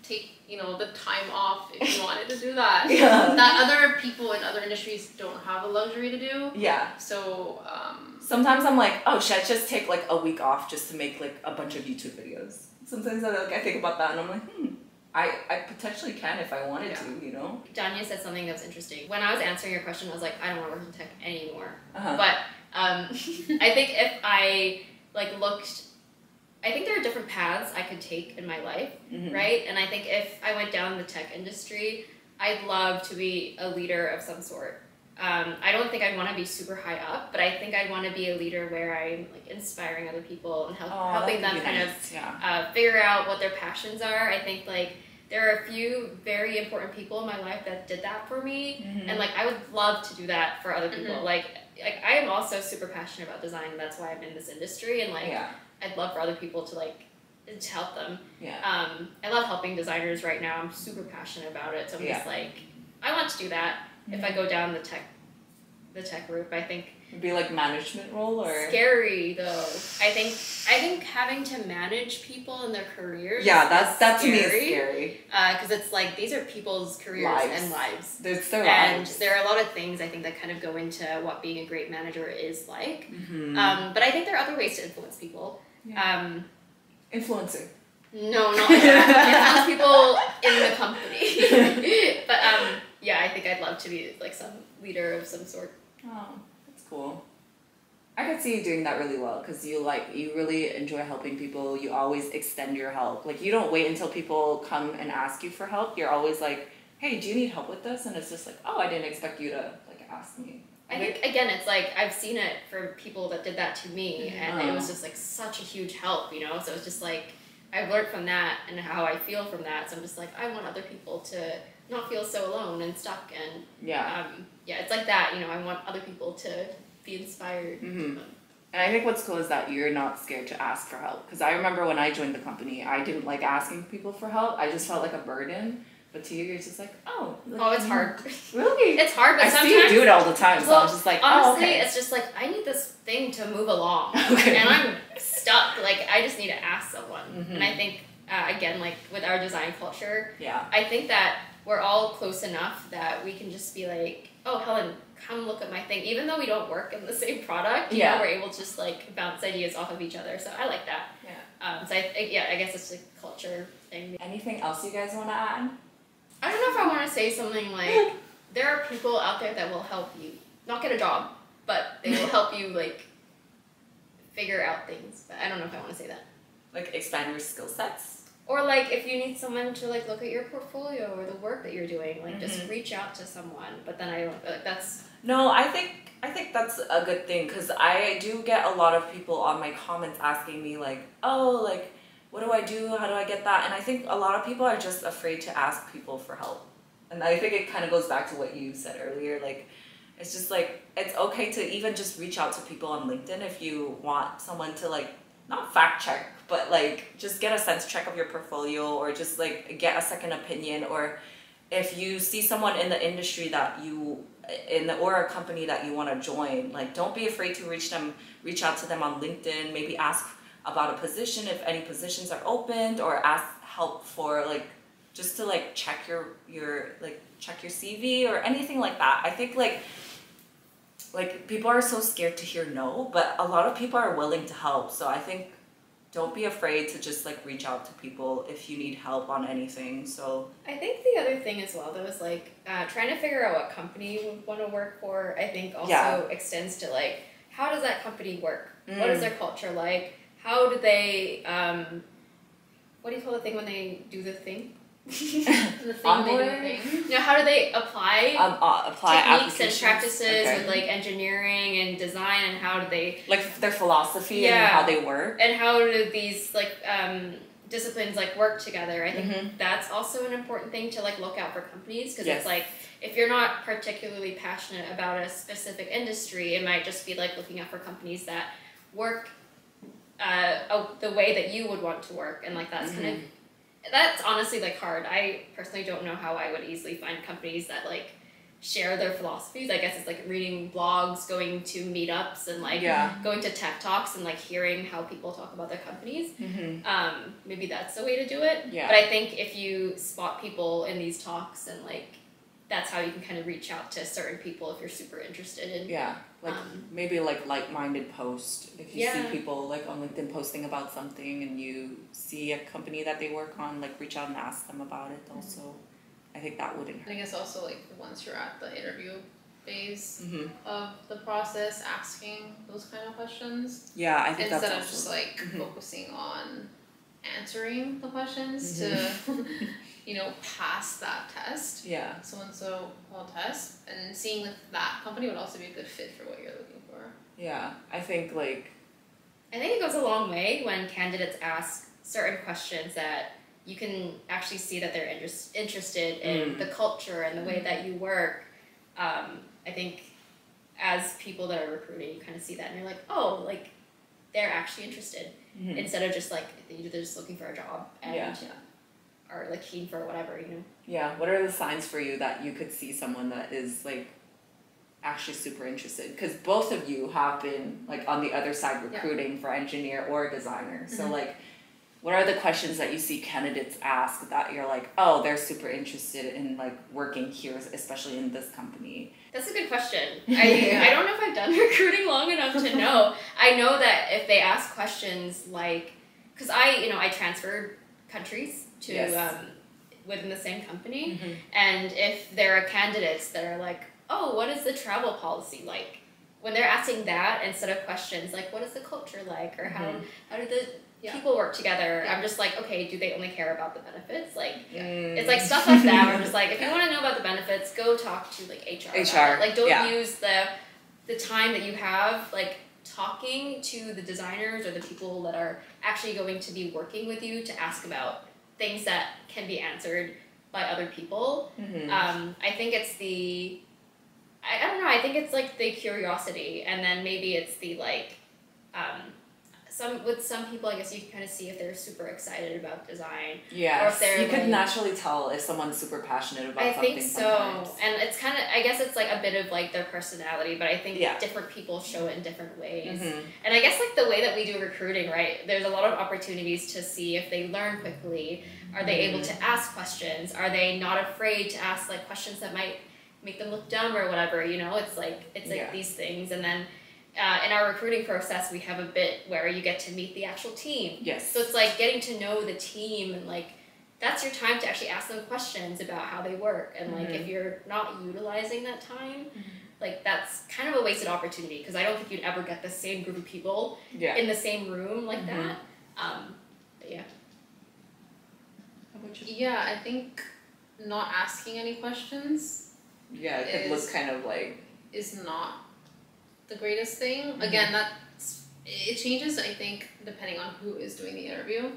take, you know, the time off if you wanted to do that. Yeah. That other people in other industries don't have the luxury to do. Yeah. So, sometimes I'm like, oh, should I just take like a week off just to make like a bunch of YouTube videos? Sometimes I think about that and I'm like, I potentially can if I wanted to, you know? Dania said something that was interesting. When I was answering your question, I was like, I don't want to work in tech anymore. Uh-huh. But I think if I like looked, I think there are different paths I could take in my life, right? And I think if I went down the tech industry, I'd love to be a leader of some sort. I don't think I'd want to be super high up, but I think I'd want to be a leader where I'm like inspiring other people and helping them kind of figure out what their passions are. I think like there are a few very important people in my life that did that for me, and like I would love to do that for other people. Like I am also super passionate about design. That's why I'm in this industry, and like I'd love for other people to like to help them. I love helping designers right now. I'm super passionate about it, so I'm just like I want to do that. If I go down the tech route, I think it'd be like management role or scary though. I think having to manage people in their careers. That to me is scary. Because it's like these are people's careers and lives. It's their and lives. There are a lot of things I think that kind of go into what being a great manager is like. But I think there are other ways to influence people. Influencer. No, not like that. Influence people in the company. But I think I'd love to be like some leader of some sort. Oh, that's cool. I could see you doing that really well because you really enjoy helping people. You always extend your help. Like you don't wait until people come and ask you for help. You're always like, hey, do you need help with this? And it's just like, oh, I didn't expect you to like ask me. I think again, it's like I've seen it for people that did that to me, and it was just like such a huge help, you know. So it's just like I've learned from that and how I feel from that. So I'm just like I want other people to not feel so alone and stuck, and it's like that, you know. I want other people to be inspired. And I think what's cool is that you're not scared to ask for help. Because I remember when I joined the company, I didn't like asking people for help. I just felt like a burden. But to you, you're just like, oh. Like, it's hard. Really? It's hard, but I sometimes... see you do it all the time, so I'm just like, honestly, okay. it's just like, I need this thing to move along. And I'm stuck. Like, I just need to ask someone. And I think, again, like, with our design culture, I think that we're all close enough that we can just be like, oh, Helen, come look at my thing. Even though we don't work in the same product, you know, we're able to just, like, bounce ideas off of each other. So I like that. So I guess it's a culture thing. Anything else you guys want to add? I don't know if I want to say something like, there are people out there that will help you not get a job, but they will help you, like, figure out things. But I don't know if I want to say that. Like, expand your skill sets? Or, like, if you need someone to, like, look at your portfolio or the work that you're doing, like, just reach out to someone. But then I don't, like, that's... No, I think that's a good thing, because I do get a lot of people on my comments asking me, like, oh, like, what do I do? How do I get that? And I think a lot of people are just afraid to ask people for help. And I think it kind of goes back to what you said earlier. Like, it's just like, it's okay to even just reach out to people on LinkedIn if you want someone to, like, not fact check, but, like, just get a sense check of your portfolio, or just, like, get a second opinion. Or if you see someone in the industry that you, or a company that you want to join, like, don't be afraid to reach out to them on LinkedIn, maybe ask about a position if any positions are opened, or ask help for, like, just to, like, check your CV or anything like that. I think like people are so scared to hear no, but a lot of people are willing to help. So I think don't be afraid to just, like, reach out to people if you need help on anything. So I think the other thing as well, though, is, like, trying to figure out what company you would want to work for, I think also extends to, like, how does that company work? What is their culture like? How do they, what do you call the thing when they do the thing? The thing they do the thing. You know, how do they apply techniques and practices with, like, engineering and design, and how do they... Like, their philosophy and how they work. And how do these, like, disciplines, like, work together? I think that's also an important thing to, like, look out for companies, because it's like, if you're not particularly passionate about a specific industry, it might just be, like, looking out for companies that work the way that you would want to work, and, like, that's kind of, that's honestly, like, hard. I personally don't know how I would easily find companies that, like, share their philosophies. I guess it's like reading blogs, going to meetups, and, like, going to tech talks, and, like, hearing how people talk about their companies. Maybe that's the way to do it. But I think if you spot people in these talks, and, like, that's how you can kind of reach out to certain people if you're super interested in. Like, maybe, like, like-minded post. If you see people, like, on LinkedIn posting about something, and you see a company that they work on, like, reach out and ask them about it also. I think that wouldn't hurt. I think it's also, like, once you're at the interview phase of the process, asking those kind of questions. Yeah, I think that's instead of just, like, focusing on answering the questions to, you know, pass that test. So-and-so test, and seeing if that company would also be a good fit for what you're looking for. I think, like... I think it goes a long way when candidates ask certain questions that you can actually see that they're interested in the culture and the way that you work. I think as people that are recruiting, you kind of see that, and you're like, oh, like, they're actually interested, instead of just, like, they're just looking for a job and are, like, keen for whatever, you know. What are the signs for you that you could see someone that is, like, actually super interested? Because both of you have been, like, on the other side recruiting for engineer or designer. So, like, what are the questions that you see candidates ask that you're like, oh, they're super interested in, like, working here, especially in this company? That's a good question. I don't know if I've done recruiting long enough to know. I know that if they ask questions like, because I transferred countries to within the same company, and if there are candidates that are like, oh, what is the travel policy like? when they're asking that instead of questions like what is the culture like or how do the people work together, I'm just like, okay, do they only care about the benefits? Like it's like stuff like that where I'm just like, if you want to know about the benefits, go talk to like HR about it. Like don't use the time that you have like talking to the designers or the people that are actually going to be working with you to ask about things that can be answered by other people. I think it's I don't know, I think it's like the curiosity, and then maybe it's the like some people, I guess you can kind of see if they're super excited about design. Yeah, or if they're you could naturally tell if someone's super passionate about something. I think so, sometimes. And it's kind of, I guess it's like a bit of like their personality, but I think different people show it in different ways. And I guess like the way that we do recruiting, right? There's a lot of opportunities to see if they learn quickly. Are they able to ask questions? Are they not afraid to ask like questions that might make them look dumb or whatever? You know, it's like these things, and then. In our recruiting process, we have a bit where you get to meet the actual team. Yes. So it's like getting to know the team, and like that's your time to actually ask them questions about how they work. And like if you're not utilizing that time, like that's kind of a wasted opportunity, because I don't think you'd ever get the same group of people in the same room like that. But yeah. How about you? Yeah, I think not asking any questions. Yeah, it could look kind of like is not the greatest thing. Again, it changes, I think, depending on who is doing the interview.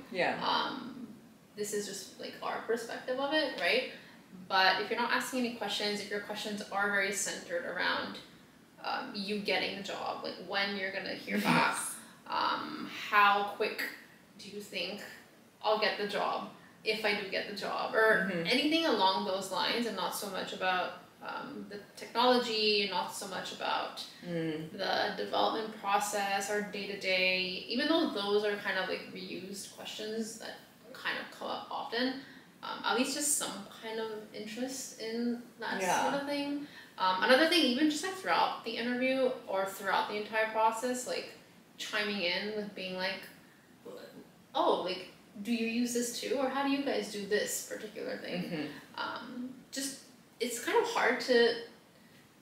This is just like our perspective of it, right? But if you're not asking any questions, if your questions are very centered around you getting the job, like when you're gonna hear back, how quick do you think I'll get the job if I do get the job, or anything along those lines, and not so much about the technology, not so much about the development process or day-to-day, even though those are kind of like reused questions that kind of come up often, at least just some kind of interest in that sort of thing. Another thing, even just like throughout the interview or throughout the entire process, like chiming in with being like, oh, like, do you use this too? Or how do you guys do this particular thing? It's kind of hard to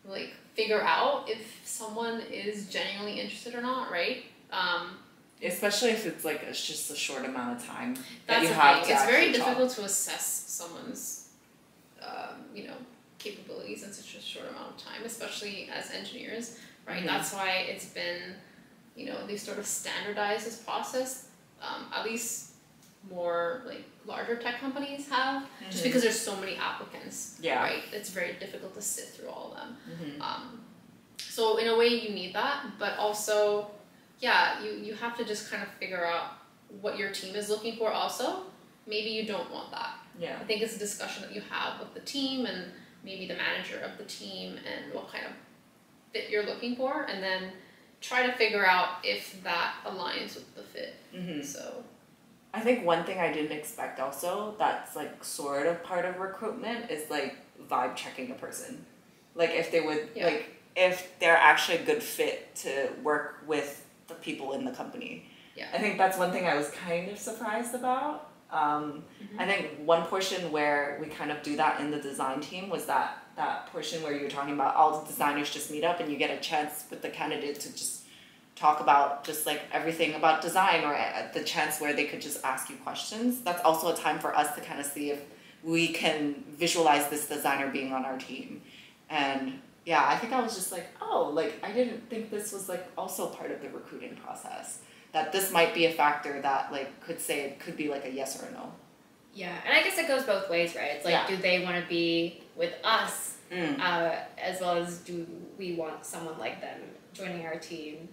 like figure out if someone is genuinely interested or not, right? Especially if it's like it's just a short amount of time that you have to. It's very difficult to assess someone's, capabilities in such a short amount of time, especially as engineers, right? That's why it's been, they sort of standardized this process, at least more like larger tech companies have, just because there's so many applicants, right? It's very difficult to sift through all of them. So in a way you need that, but also, you have to just kind of figure out what your team is looking for also. Maybe you don't want that. I think it's a discussion that you have with the team and maybe the manager of the team and what kind of fit you're looking for, and then try to figure out if that aligns with the fit. So I think one thing I didn't expect also that's like sort of part of recruitment is like vibe checking a person. Like if they would like if they're actually a good fit to work with the people in the company. I think that's one thing I was kind of surprised about. I think one portion where we kind of do that in the design team was that portion where you were talking about all the designers just meet up and you get a chance with the candidate to just talk about just like everything about design, or the chance where they could just ask you questions. That's also a time for us to kind of see if we can visualize this designer being on our team. And I think I was just like, oh, like I didn't think this was like also part of the recruiting process, that this might be a factor that like could be like a yes or a no. Yeah, and I guess it goes both ways, right? It's like, do they want to be with us, as well as do we want someone like them joining our team?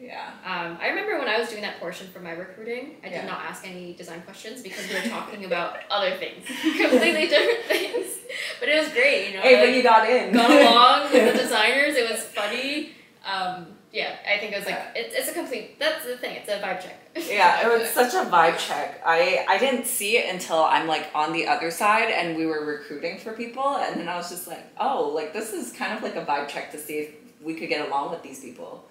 I remember when I was doing that portion for my recruiting, I did not ask any design questions because we were talking about other things, completely different things. But it was great, Hey, when you got in. Got along with the designers, it was funny. I think it was like, it's a complete, that's the thing, it's a vibe check. It was such a vibe check. I didn't see it until I'm like on the other side and we were recruiting for people, and then I was just like, oh, like this is kind of like a vibe check to see if we could get along with these people.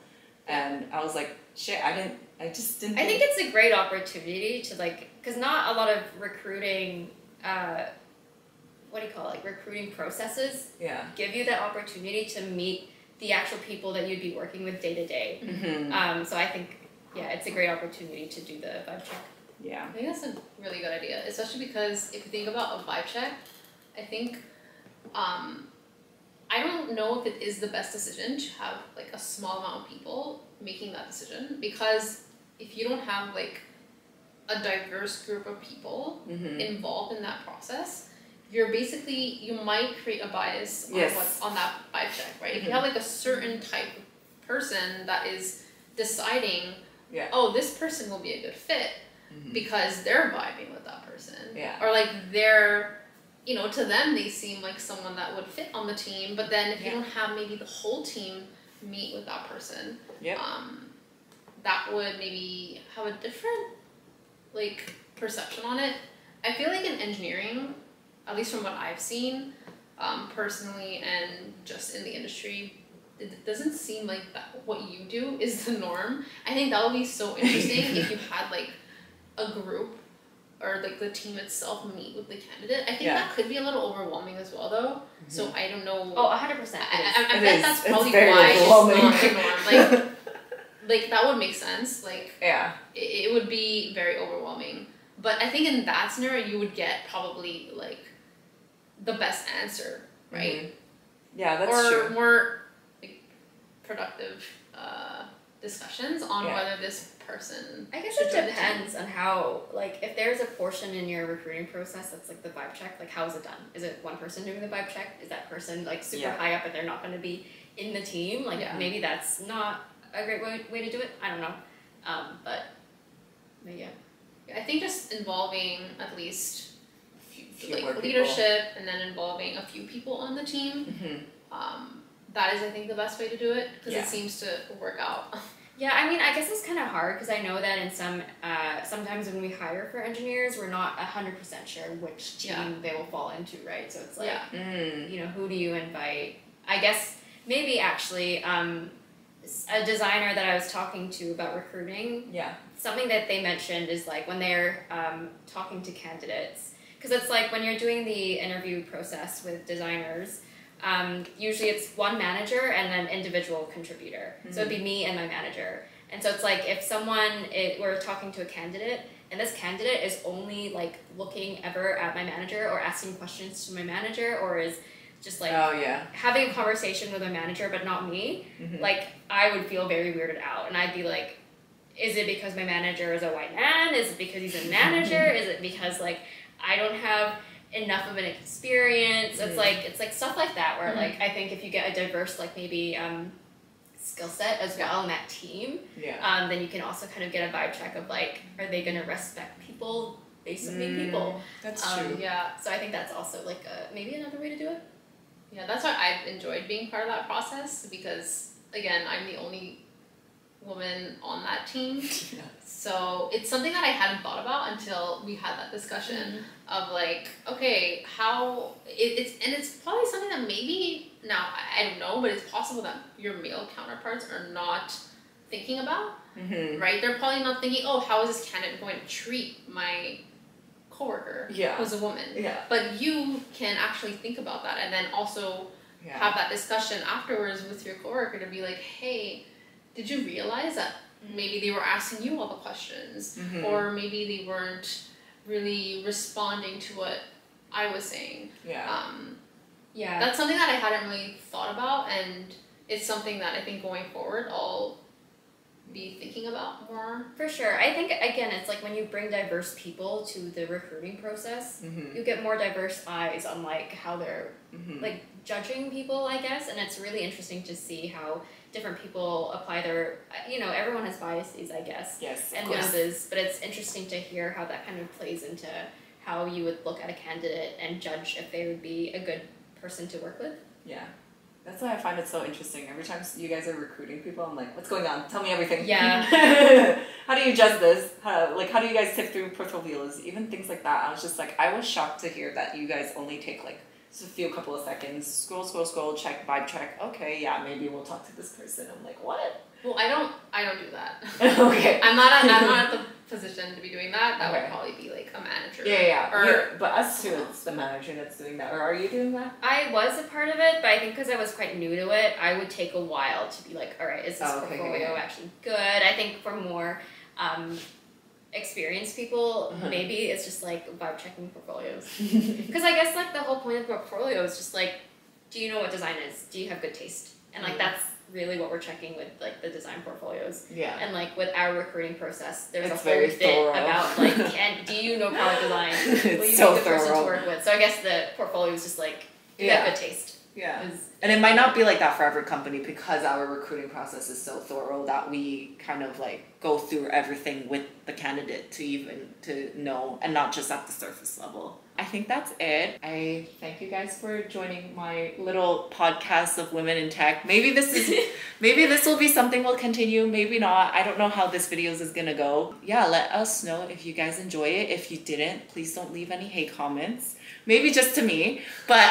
And I was like, shit, I just didn't. I think it's a great opportunity to like, because not a lot of recruiting, recruiting processes give you that opportunity to meet the actual people that you'd be working with day to day. So I think, yeah, it's a great opportunity to do the vibe check. Yeah. I think that's a really good idea, especially because if you think about a vibe check, I think, I don't know if it is the best decision to have like a small amount of people making that decision, because if you don't have like a diverse group of people involved in that process, you might create a bias on what's on that vibe check, right? If you have like a certain type of person that is deciding, oh, this person will be a good fit because they're vibing with that person, or like they're, you know, to them they seem like someone that would fit on the team, but then if you don't have maybe the whole team meet with that person, that would maybe have a different like perception on it. I feel like in engineering, at least from what I've seen, personally and just in the industry, it doesn't seem like that what you do is the norm. I think that would be so interesting if you had like a group or like the team itself meet with the candidate. I think that could be a little overwhelming as well though. So I don't know. Oh, 100%. I bet that's probably why it's not the norm. Like that would make sense. Like it would be very overwhelming. But I think in that scenario you would get probably like the best answer, right? Yeah, that's true. Or more like productive discussions on whether this person. I guess it depends on how, like, if there's a portion in your recruiting process that's like the vibe check, like how is it done? Is it one person doing the vibe check? Is that person like super high up and they're not going to be in the team? Like maybe that's not a great way to do it. I don't know, but yeah. I think just involving at least few like leadership and then involving a few people on the team. That is, I think, the best way to do it because it seems to work out. Yeah, I mean, I guess it's kind of hard because I know that in sometimes when we hire for engineers, we're not 100% sure which team they will fall into, right? So it's like, you know, who do you invite? I guess maybe actually a designer that I was talking to about recruiting, something that they mentioned is like when they're talking to candidates, because it's like when you're doing the interview process with designers, usually it's one manager and then individual contributor. So it'd be me and my manager. And so it's like if we're talking to a candidate and this candidate is only like looking ever at my manager or asking questions to my manager or is just like having a conversation with my manager but not me, like I would feel very weirded out and I'd be like, is it because my manager is a white man? Is it because he's a manager? Is it because like I don't have enough of an experience? It's like stuff like that where like I think if you get a diverse like maybe skill set as well in that team, then you can also kind of get a vibe check of like, are they gonna respect people based on being people? That's true. So I think that's also like maybe another way to do it. Yeah, that's why I've enjoyed being part of that process because again, I'm the only woman on that team. So it's something that I hadn't thought about until we had that discussion of like, okay, how it's probably something that maybe now I don't know, but it's possible that your male counterparts are not thinking about, right? They're probably not thinking, oh, how is this candidate going to treat my coworker who's a woman? But you can actually think about that and then also have that discussion afterwards with your coworker to be like, hey, did you realize that maybe they were asking you all the questions or maybe they weren't really responding to what I was saying? That's something that I hadn't really thought about and it's something that I think going forward I'll be thinking about more. For sure. I think, again, it's like when you bring diverse people to the recruiting process, you get more diverse eyes on like how they're like judging people, I guess, and it's really interesting to see how different people apply their, you know, everyone has biases, I guess, and noses, but it's interesting to hear how that kind of plays into how you would look at a candidate and judge if they would be a good person to work with. That's why I find it so interesting. Every time you guys are recruiting people, I'm like, what's going on? Tell me everything. How do you judge this? How do you guys sift through portfolios? Even things like that. I was just like, I was shocked to hear that you guys only take like just a couple of seconds, scroll, check, vibe check. Okay, maybe we'll talk to this person. I'm like, what? Well, I don't do that. Okay. I'm not at the position to be doing that. That would probably be like a manager But us too, it's the manager that's doing that. Or are you doing that? I was a part of it, but I think because I was quite new to it, I would take a while to be like, all right, is this portfolio actually good? I think for more experienced people, maybe it's just like vibe checking portfolios. Because I guess like the whole point of the portfolio is just like, do you know what design is? Do you have good taste? And like that's really what we're checking with like the design portfolios. Yeah. And like with our recruiting process, there's It's a whole very bit thorough. about like, do you know product design? Will you so be a good person thorough. to work with? So I guess the portfolio is just like, do you have good taste? Yeah. And it might not be like that for every company because our recruiting process is so thorough that we kind of like go through everything with the candidate to know, and not just at the surface level. I think that's it. I thank you guys for joining my little podcast of women in tech. Maybe this will be something we'll continue, maybe not. I don't know how this videos is gonna go. Yeah, let us know if you guys enjoy it. If you didn't, please don't leave any hate comments. Maybe just to me, but